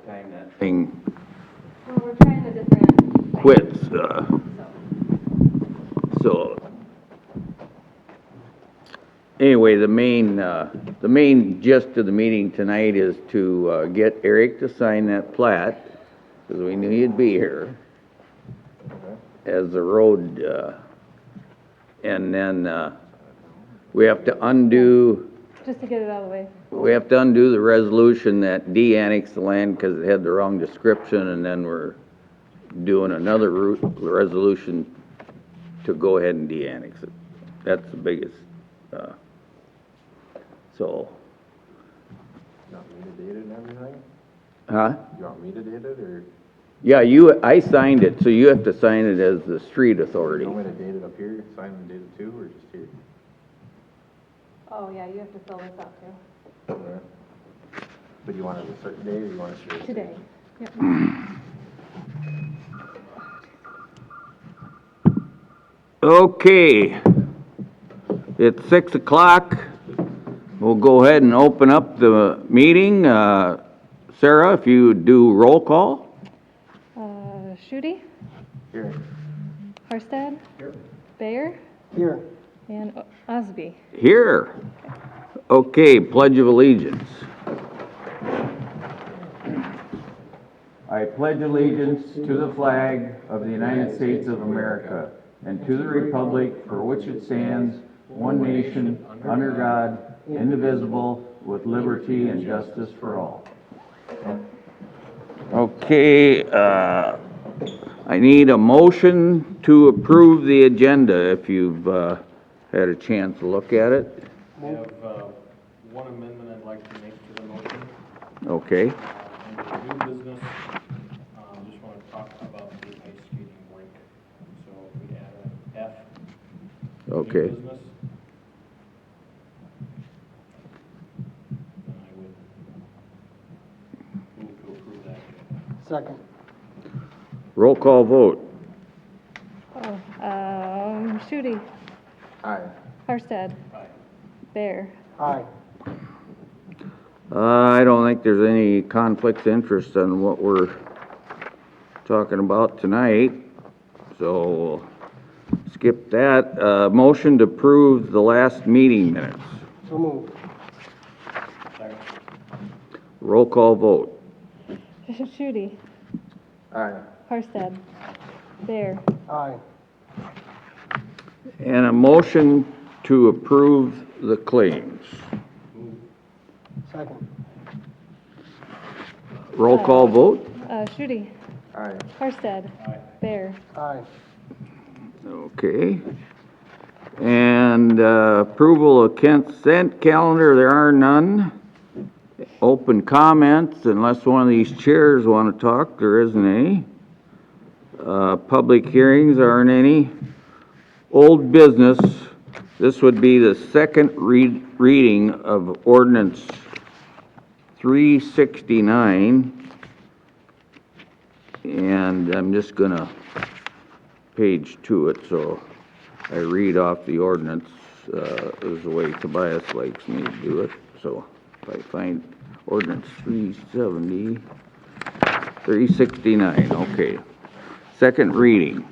time that thing Well, we're trying a different. quits, So, so. Anyway, the main gist of the meeting tonight is to, get Eric to sign that plat, because we knew you'd be here. As the road, and then, we have to undo, just to get it out of the way. we have to undo the resolution that de-annexed the land because it had the wrong description, and then we're doing another resolution to go ahead and de-annex it. That's the biggest, so. You want me to date it and everything? Huh? You want me to date it, or Yeah, I signed it, so you have to sign it as the street authority. you want me to date it up here, sign and date it too, or just here? Oh, yeah, you have to fill this out too. Alright. But you want it a certain day, or you want it to? Today. Yep. Okay, it's 6 o'clock. We'll go ahead and open up the meeting. Sarah, if you do roll call? Shooty, Here. Harstad. Here. Bayer, Here. and Osby. Here. Okay, Pledge of Allegiance. I pledge allegiance to the flag of the United States of America and to the republic for which it stands, one nation, under God, indivisible, with liberty and justice for all. Okay, I need a motion to approve the agenda if you've had a chance to look at it. I have one amendment I'd like to make to the motion. Okay, Under new business, just want to talk about the ice skating rink. So if we add an F. to new okay. business, then I would move to approve that. Second. Roll call vote. Oh, Shooty, Aye. Harstad. Aye. Bayer. Aye. I don't think there's any conflicts of interest on what we're talking about tonight, so skip that. Motion to approve the last meeting minutes. So moved. Second. Roll call vote. Shooty, Aye. Harstad. Bayer. Aye. And a motion to approve the claims. Second. Roll call vote. Shooty, Aye. Harstad. Aye. Bayer. Aye. Okay. And approval of consent calendar, there are none. Open comments, unless one of these chairs want to talk, there isn't any. Public hearings, aren't any. Old business, this would be the second reading of ordinance 369. And I'm just gonna page to it, so I read off the ordinance, is the way Tobias likes me to do it. So if I find ordinance 369, okay. Second reading.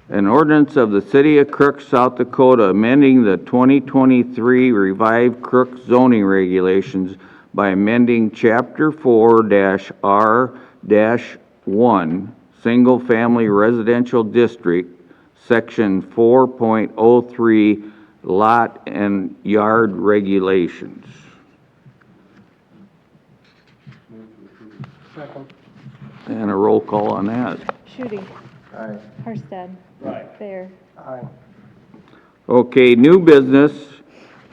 An ordinance of the City of Crooks, South Dakota, amending the 2023 revised Crooks zoning regulations by amending Chapter 4-R-1, Single Family Residential District, Section 4.03, Lot and Yard Regulations. Second. And a roll call on that. Shooty, Aye. Harstad. Aye. Bayer. Aye. Okay, new business.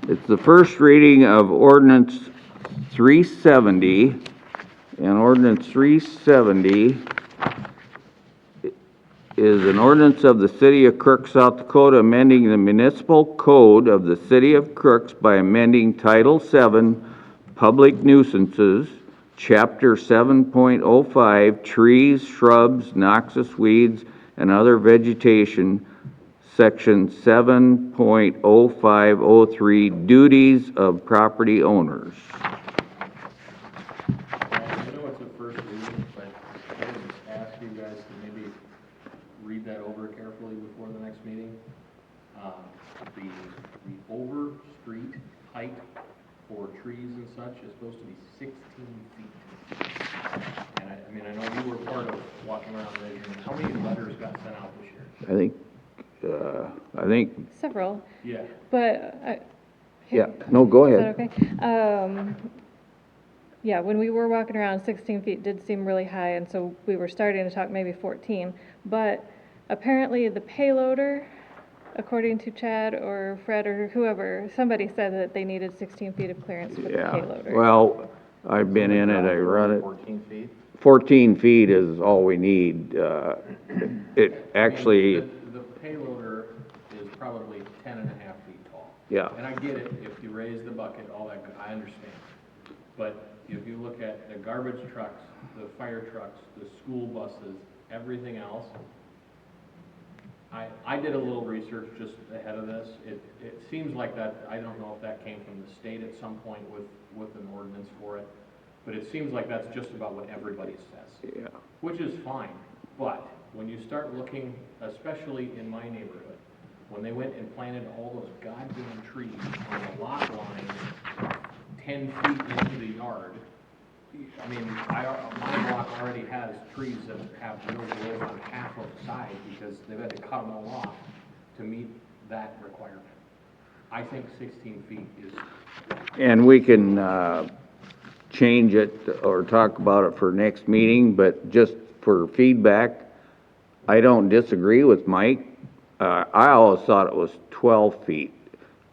It's the first reading of ordinance 370. And ordinance 370 is an ordinance of the City of Crooks, South Dakota, amending the municipal code of the City of Crooks by amending Title 7, Public Nuisances, Chapter 7.05, Trees, Shrubs, Noxious Weeds, and Other Vegetation, Section 7.0503, Duties of Property Owners. I know it's a first reading, but I would just ask you guys to maybe read that over carefully before the next meeting. The over street height for trees and such is supposed to be 16 feet. And I mean, I know you were part of walking around measuring. How many letters got sent out this year? I think, Several, Yeah. but, yeah, no, go is ahead. that okay? Yeah, when we were walking around, 16 feet did seem really high, and so we were starting to talk maybe 14. But apparently the payloader, according to Chad or Fred or whoever, somebody said that they needed 16 feet of clearance for the Yeah, payloader. well, I've been in it, I run it. 14 feet? 14 feet is all we need. It actually, The payloader is probably 10 and a half feet tall. yeah, And I get it, if you raise the bucket, all that, I understand. But if you look at the garbage trucks, the fire trucks, the school buses, everything else, I did a little research just ahead of this. It seems like that, I don't know if that came from the state at some point with an ordinance for it, but it seems like that's just about what everybody says. yeah, Which is fine, but when you start looking, especially in my neighborhood, when they went and planted all those goddamn trees on the lot line 10 feet into the yard, I mean, my block already has trees that have no growth on half of the side because they've had to cut them all off to meet that requirement. I think 16 feet is, and we can, change it or talk about it for next meeting, but just for feedback, I don't disagree with Mike. I always thought it was 12 feet.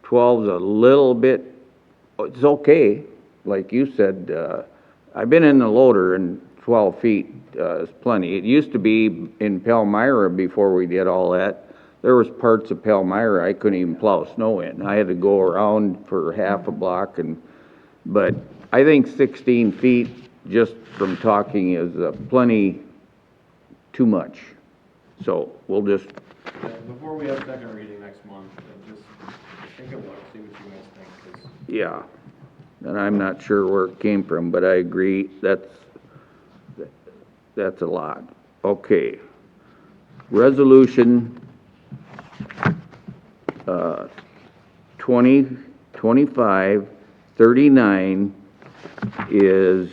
12's a little bit, it's okay, like you said, I've been in the loader and 12 feet, is plenty. It used to be in Palmyra before we did all that. There was parts of Palmyra I couldn't even plow snow in. I had to go around for half a block but I think 16 feet, just from talking, is plenty too much. So we'll just, before we have second reading next month, just take a look, see what you guys think, 'cause yeah. And I'm not sure where it came from, but I agree, that's a lot. Okay. Resolution, 2025-39 is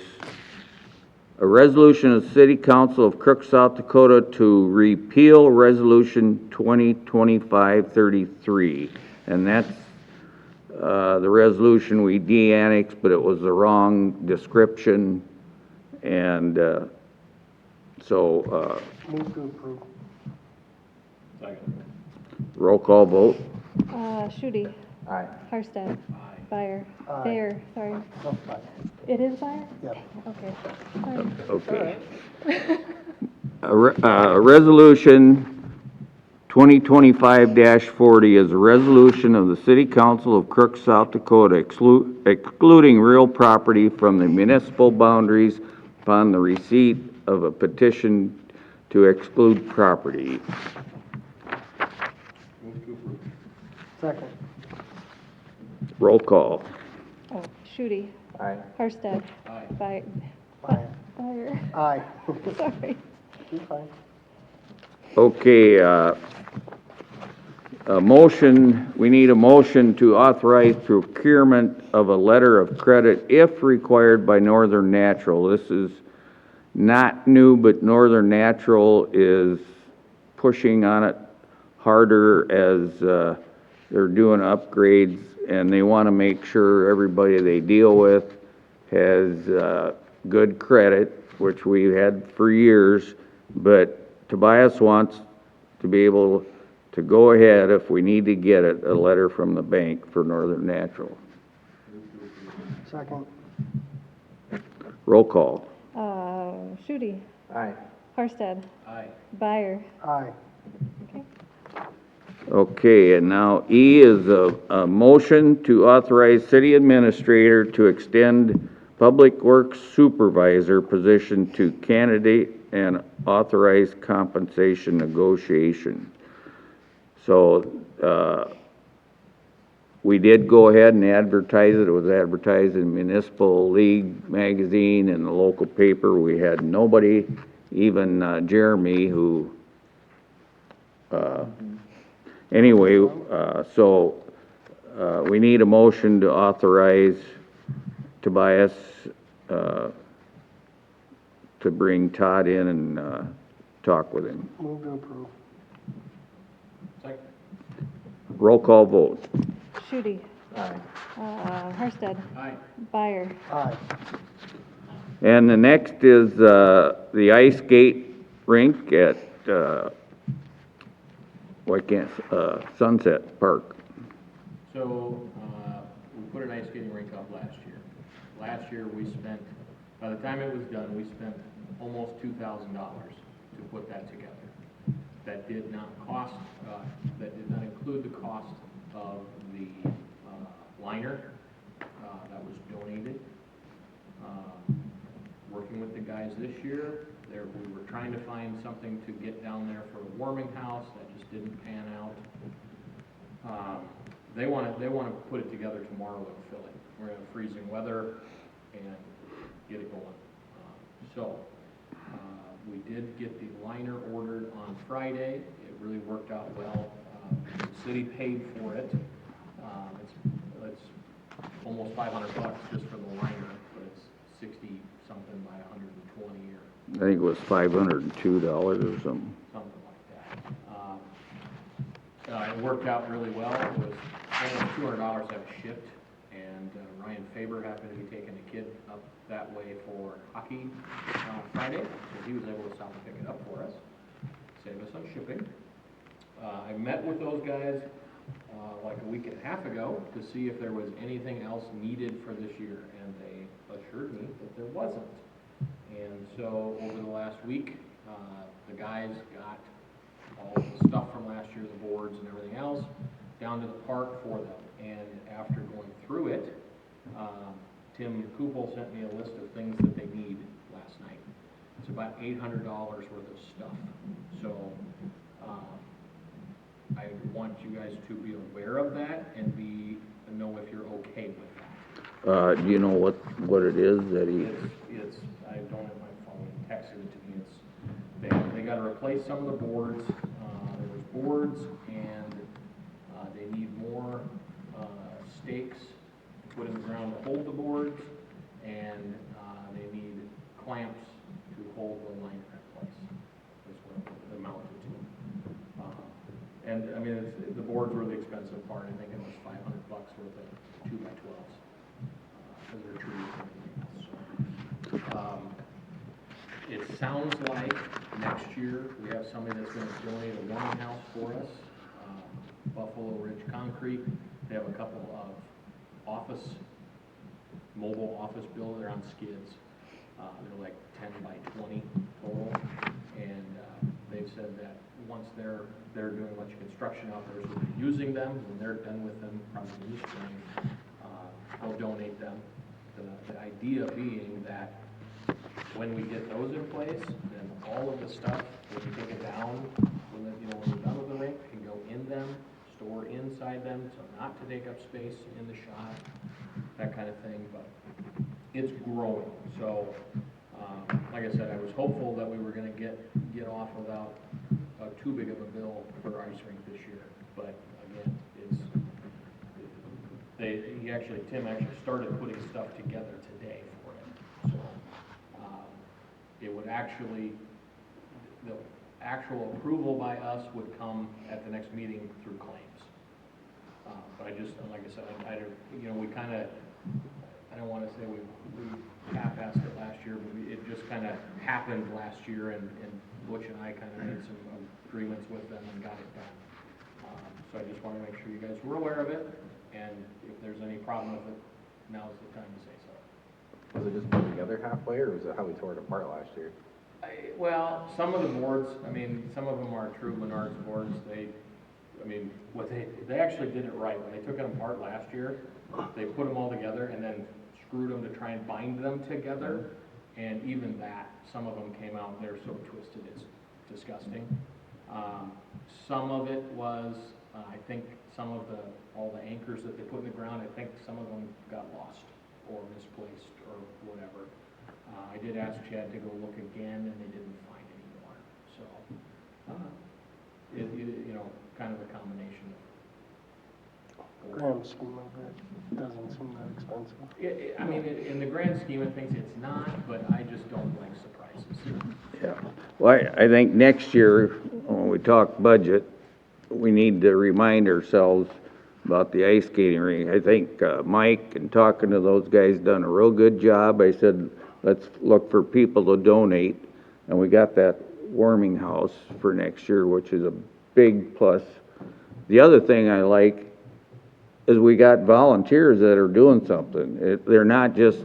a resolution of the City Council of Crook, South Dakota to repeal Resolution 2025-33. And that's the resolution we de-annexed, but it was the wrong description, and so Move to approve. second. roll call vote. Shooty, Aye. Harstad, Beyer, Aye. Bayer, sorry. No, aye. It is Beyer? Yep. Okay, sorry. Okay. Resolution 2025-40 is a resolution of the City Council of Crook, South Dakota, excluding real property from the municipal boundaries upon the receipt of a petition to exclude property. Move to approve. Second. Roll call. Oh, Shooty, Aye. Harstad, Aye. Beyer, Aye. sorry. You're fine. Okay, we need a motion to authorize procurement of a letter of credit if required by Northern Natural. This is not new, but Northern Natural is pushing on it harder as they're doing upgrades, and they want to make sure everybody they deal with has good credit, which we've had for years, but Tobias wants to be able to go ahead, if we need to get it, a letter from the bank for Northern Natural. Second. Roll call. Shooty, Aye. Harstad, Aye. Beyer, Aye. okay. Okay, and now E is a motion to authorize city administrator to extend Public Works Supervisor position to candidate and authorize compensation negotiation. So, we did go ahead and advertise it. It was advertised in Municipal League magazine and the local paper. We had nobody, even Jeremy, who, anyway, we need a motion to authorize Tobias, to bring Todd in and, talk with him. Move to approve. Second. Roll call vote. Shooty, Aye. Harsted, Aye. Byer, Aye. And the next is, the ice skate rink at, Sunset Park. So, we put an ice skating rink up last year. Last year, we spent, by the time it was done, we spent almost $2,000 to put that together. That did not cost, that did not include the cost of the liner that was donated. Working with the guys this year, we were trying to find something to get down there for a warming house, that just didn't pan out. They want to put it together tomorrow with filling. We're gonna have freezing weather and get it going. We did get the liner ordered on Friday. It really worked out well. The city paid for it. It's almost $500 just for the liner, but it's 60 something by 120 or I think it was $502 or something. something like that. It worked out really well. It was almost $200 that was shipped, and Ryan Faber happened to be taking a kid up that way for hockey Friday, so he was able to stop and pick it up for us, save us on shipping. I met with those guys like a week and a half ago to see if there was anything else needed for this year, and they assured me that there wasn't. And so over the last week, the guys got all the stuff from last year, the boards and everything else, down to the park for them. And after going through it, Tim Kupel sent me a list of things that they need last night. It's about $800 worth of stuff. So I want you guys to be aware of that and know if you're okay with that. Do you know what it is that he, It's, I don't have my phone, he texted it to me, they gotta replace some of the boards, there was boards, and, they need more, stakes to put in the ground to hold the boards, and, they need clamps to hold the liner in place, that's what they're mounted to. And, I mean, the boards were the expensive part, I think it was $500 worth of 2x12s. Because they're trees and everything else. So, it sounds like next year we have somebody that's going to donate a warming house for us. Buffalo Ridge Concrete. They have a couple of mobile office buildings. They're on skids. They're like 10 by 20 total, and they've said that once they're doing a bunch of construction out there, so they're using them. When they're done with them, probably in the spring, they'll donate them. The idea being that when we get those in place, then all of the stuff, when we take it down, when we're done with the rink, can go in them, store inside them, so not to take up space in the shop, that kind of thing, but it's growing. So, like I said, I was hopeful that we were gonna get off without too big of a bill for our ice rink this year, but again, Tim actually started putting stuff together today for it. So, it would actually, the actual approval by us would come at the next meeting through claims. But I just, like I said, we kind of, I don't want to say we half-assed it last year, but it just kind of happened last year, and Butch and I kind of made some agreements with them and got it done. So I just want to make sure you guys were aware of it, and if there's any problem with it, now's the time to say so. Was it just put together halfway, or was it how we tore it apart last year? Well, some of the boards, I mean, some of them are true Menards boards. They actually did it right. When they took them apart last year, they put them all together and then screwed them to try and bind them together. And even that, some of them came out, they're so twisted, it's disgusting. Some of it was I think some of all the anchors that they put in the ground, I think some of them got lost or misplaced or whatever. I did ask Chad to go look again, and they didn't find any more, so, you know, kind of a combination of. Grand scheme of it, doesn't seem that expensive. I mean, in the grand scheme of things, it's not, but I just don't like surprises. Yeah. Well, I think next year, when we talk budget, we need to remind ourselves about the ice skating rink. I think Mike, and talking to those guys, done a real good job. I said, let's look for people to donate, and we got that warming house for next year, which is a big plus. The other thing I like is we got volunteers that are doing something. They're not just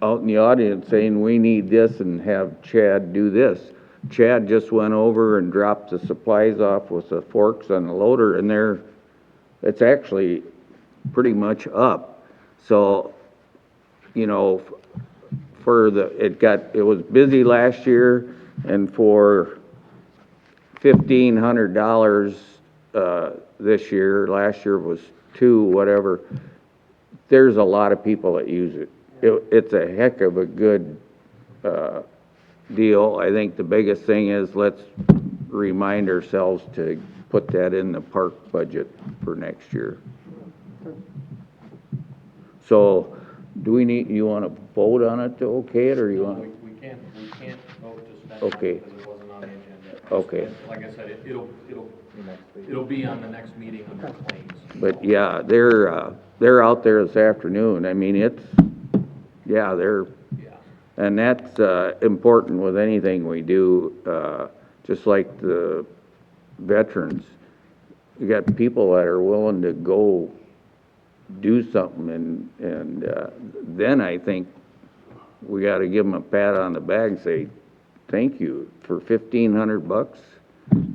out in the audience saying, we need this, and have Chad do this. Chad just went over and dropped the supplies off with the forks on the loader, and it's actually pretty much up. So, you know, it was busy last year, and for $1,500 this year, last year was $2,000, whatever, there's a lot of people that use it. It's a heck of a good deal. I think the biggest thing is, let's remind ourselves to put that in the park budget for next year. So, you want to vote on it to okay it, or you No, want? we can't vote to spend Okay. it because it wasn't on the agenda. Okay. Like I said, it'll be on the next meeting under claims. But yeah, they're out there this afternoon. I mean, Yeah. and that's important with anything we do, just like the veterans. You got people that are willing to go do something, and then I think we gotta give them a pat on the back and say, thank you for $1,500,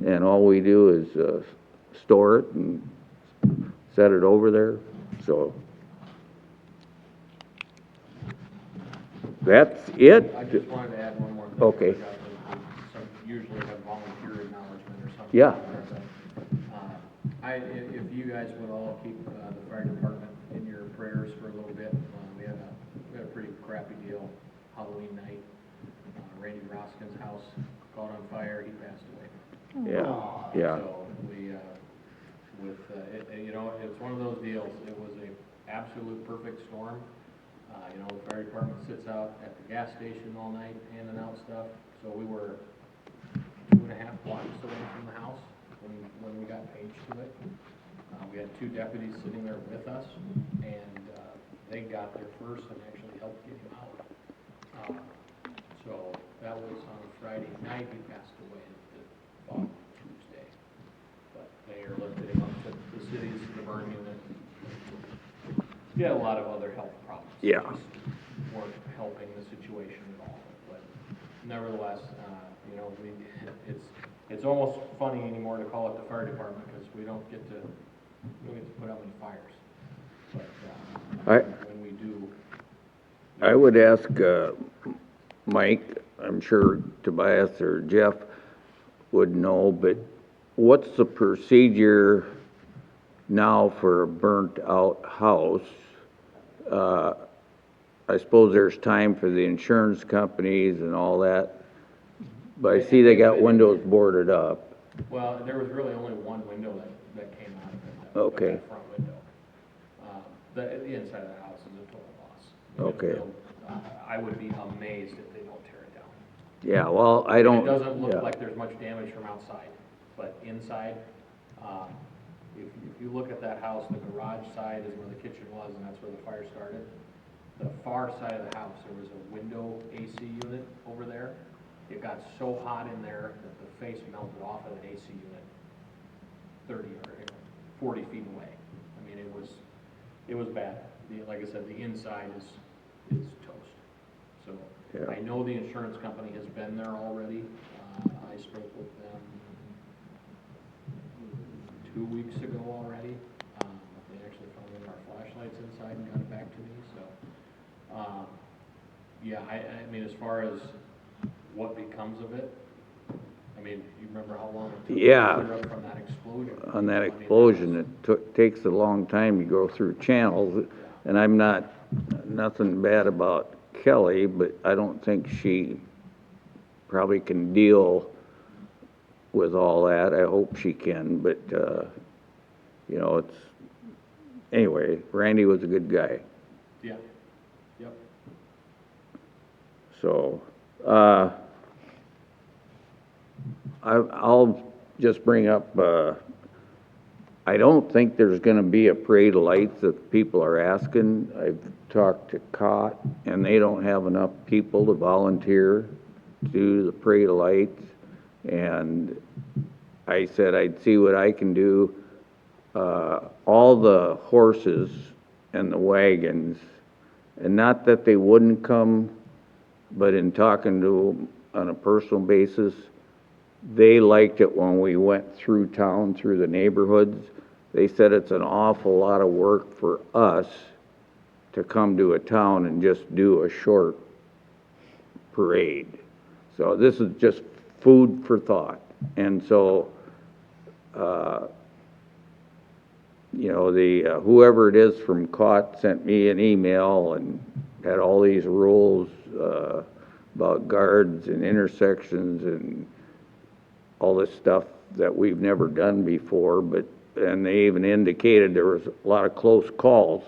and all we do is store it and set it over there, so. That's it? I just wanted to add one more thing. Okay. I forgot that we usually have volunteer acknowledgement or something. Yeah. If you guys would all keep the fire department in your prayers for a little bit. We had a pretty crappy deal Halloween night. Randy Roskin's house caught on fire, he passed away. Yeah. So you know, it's one of those deals. It was a absolute perfect storm. You know, the fire department sits out at the gas station all night handing out stuff. So we were 2.5 blocks away from the house when we got paged to it. We had 2 deputies sitting there with us, and they got there first and actually helped get him out. So that was on Friday night. He passed away on Tuesday. But they are lifting him up to the city's burn unit. He had a lot of other health problems. that Yeah. just weren't helping the situation at all. But nevertheless, you know, it's almost funny anymore to call it the fire department because we don't get to put out any fires. But when we do. I would ask Mike, I'm sure Tobias or Jeff would know, but what's the procedure now for a burnt-out house? I suppose there's time for the insurance companies and all that, but I see they got windows boarded up. Well, there was really only one window that came out of it. Okay. That front window. The inside of the house is a total loss. Okay. I would be amazed if they don't tear it down. Yeah, well, I don't. It doesn't look yeah. like there's much damage from outside, but inside, if you look at that house, the garage side is where the kitchen was, and that's where the fire started. The far side of the house, there was a window AC unit over there. It got so hot in there that the face melted off of the AC unit 30 or 40 feet away. I mean, it was bad. Like I said, the inside is toast. So Yeah. I know the insurance company has been there already. I spoke with them 2 weeks ago already. They actually found one of our flashlights inside and got it back to me, so. Yeah, I mean, as far as what becomes of it, I mean, you remember how long it took? Yeah. To clear up from that explosion? On that I mean, explosion, it takes a long time to go through channels, and I'm nothing bad about Kelly, but I don't think she probably can deal with all that. I hope she can, but, you know, anyway, Randy was a good guy, Yeah, yep. so, I'll just bring up, I don't think there's gonna be a parade of lights that people are asking. I've talked to COT, and they don't have enough people to volunteer to do the parade of lights. And I said I'd see what I can do. All the horses and the wagons, and not that they wouldn't come, but in talking to them on a personal basis, they liked it when we went through town, through the neighborhoods. They said it's an awful lot of work for us to come to a town and just do a short parade. So this is just food for thought. And so, you know, whoever it is from COT sent me an email and had all these rules, about guards and intersections and all this stuff that we've never done before, and they even indicated there was a lot of close calls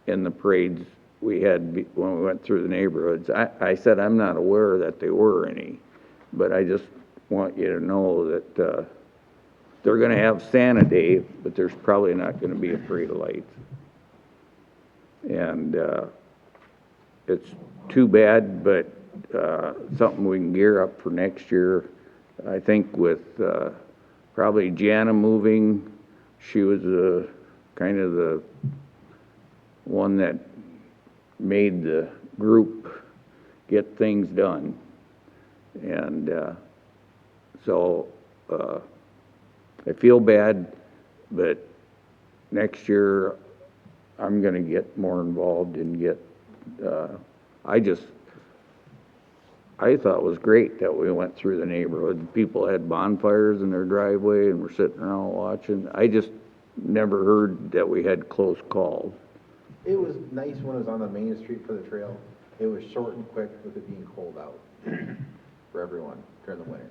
in the parades we had when we went through the neighborhoods. I said I'm not aware that there were any, but I just want you to know that, they're gonna have Santa Day, but there's probably not gonna be a parade of lights. And, it's too bad, but, something we can gear up for next year. I think with, probably Jana moving, she was, kind of the one that made the group get things done. And, so, I feel bad, but next year I'm gonna get more involved and get, I thought it was great that we went through the neighborhood. People had bonfires in their driveway and were sitting around watching. I just never heard that we had close calls. It was nice when it was on the main street for the trail. It was short and quick with it being cold out for everyone during the winter.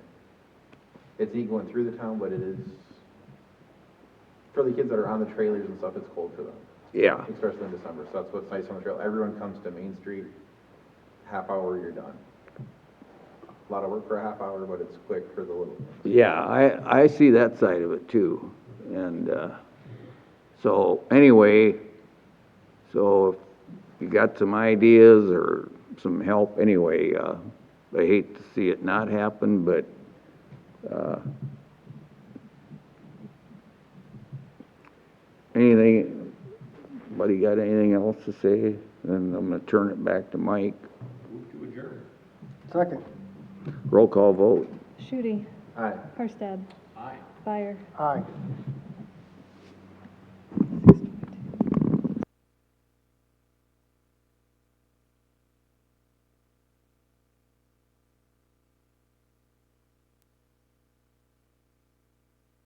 It's neat going through the town, but it is, for the kids that are on the trailers and stuff, it's cold for them, Yeah, especially in December. So that's what's nice on the trail. Everyone comes to Main Street, half hour, you're done. A lot of work for a half hour, but it's quick for the little ones. yeah, I see that side of it too. And, so anyway, so if you got some ideas or some help, anyway, I hate to see it not happen, but, anybody got anything else to say? Then I'm gonna turn it back to Mike. Move to adjourn. Second. Roll call vote. Shooty, Aye. Harstad, Aye. Fire. Aye.